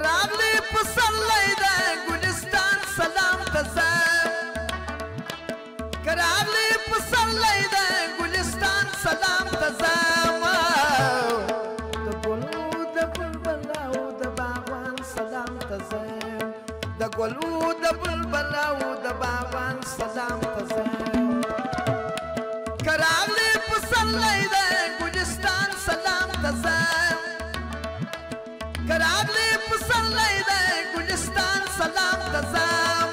راغلی پسرلی د ګلستان سلام ته ځم که راغلی پسرلی د ګلستان سلام ته ځم د ګلو د بلبل او د باغوان سلام ته ځم د ګلو د بلبل او د باغوان سلام ته ځم که راغلی پسرلی د ګلستان سلام ته ځم که راغلی پسرلی د ګلستان سلام ته ځم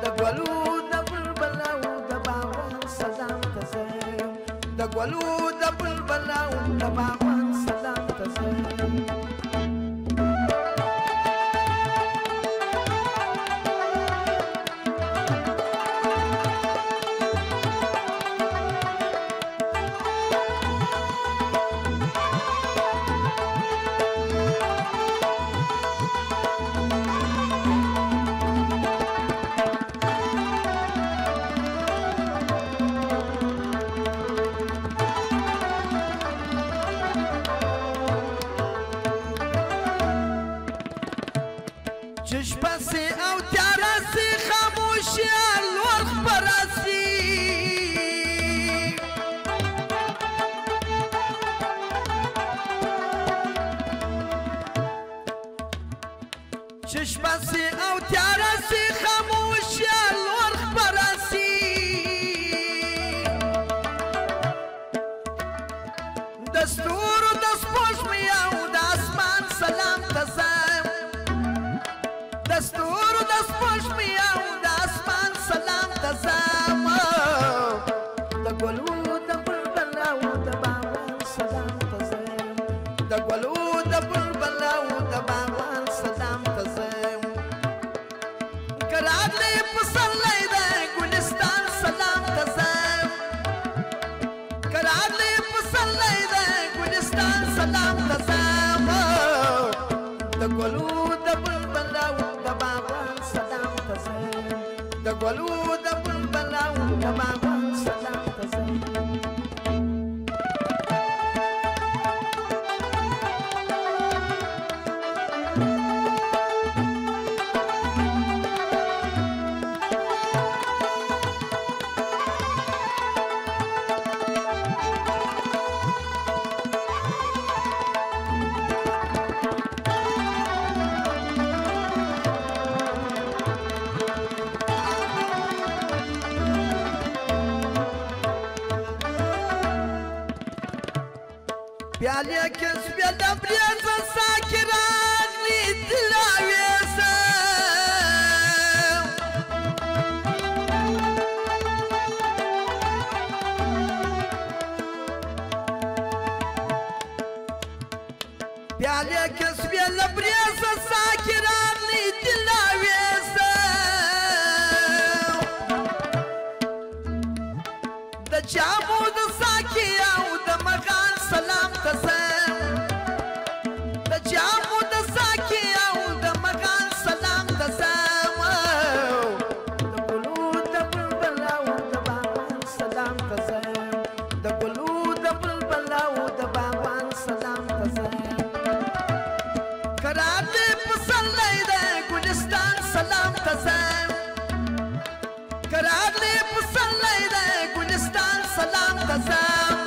د ګلو د بلبل او د باغوان سلام ته ځم د ګلو د بلبل او د باغوان سلام ته ځم چشپسی او تیارسی خاموشی لور خبرسی چشپسی او تیارسی خاموشی لور خبرسی دستور و دسپوشمی او د اسمان سلام ته ځم دستور د سپوږمۍ او د اسمان سلام ته ځم د ګلو د بلبل او د باغوان سلام ته ځم د ګلو د بلبل او د باغوان سلام ته ځم که راغلی پسرلی د ګلستان سلام ته ځم که راغلی پسرلی د ګلستان سلام ته ځم د ګلو د بلبل او د باغوان سلام ته ځم د ګلو د بلبل او د باغوان سلام ته ځم پیالی کس بیل بریز ساکران نید لاویزم پیالی کس بیل بریز ساکران نید لاویزم د چامو د ساکی او د مغان سلام ته ځم د جامو د ساکی او د مغان سلام ته ځم د ګلو د بلبل او د باغوان سلام ته ځم د ګلو د بلبل او د باغوان سلام ته ځم که راغلی پسرلی د ګلستان سلام ته ځم که راغلی پسرلی د ګلستان سلام ته ځم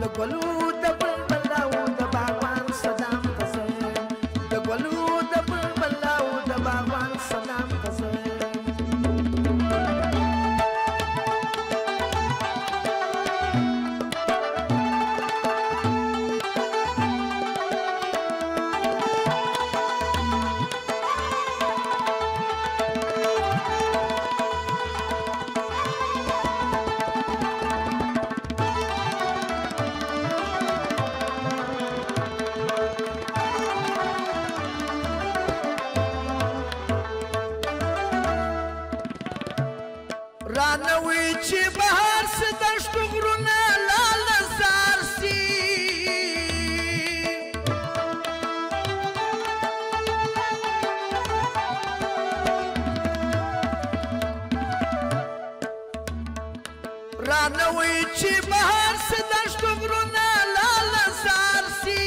د ګلو د بلبل او د باغوان سلام ته ځم د ګلو د بلبل او د باغوان سلام ته ځم رانوی چې بهر سي دشتو غرونه لاله زار سي رانوی چې بهر سي دشتو غرونه لاله زار سي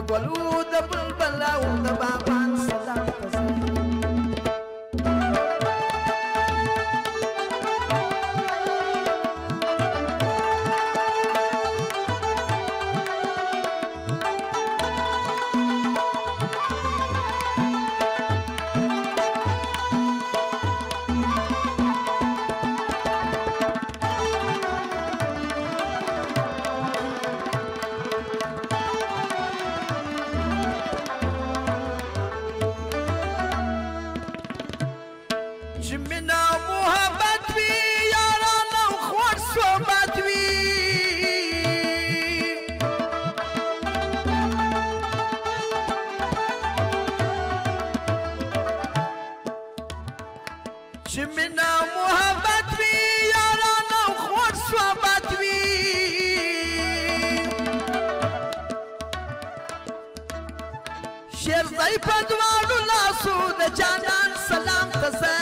ګلو د بلبل او د باغوان سلام ته زه شیر زئی په دواړو لاسو د جانان سلام ته زه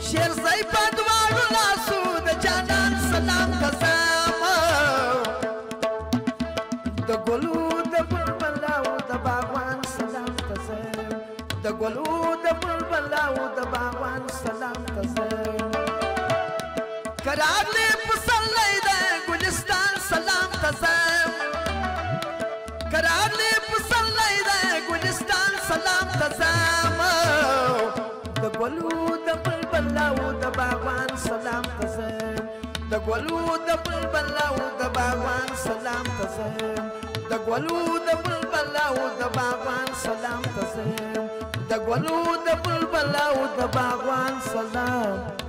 شیر زئی په دواړو لاسو د جانان سلام ته زه د ګلو د بلبل او د باغوان سلام ته زه د ګلو د بلبل او د باغوان سلام ته زه کراغلی پسرلی د ګلستان سلام ته زه کراغلی پسرلی د ګلستان سلام ته زم د ګلو د بلبل او د باغوان سلام ته زم د ګلو د بلبل او د باغوان سلام ته زم د ګلو د بلبل او د باغوان سلام ته زم د ګلو د بلبل او د باغوان سلام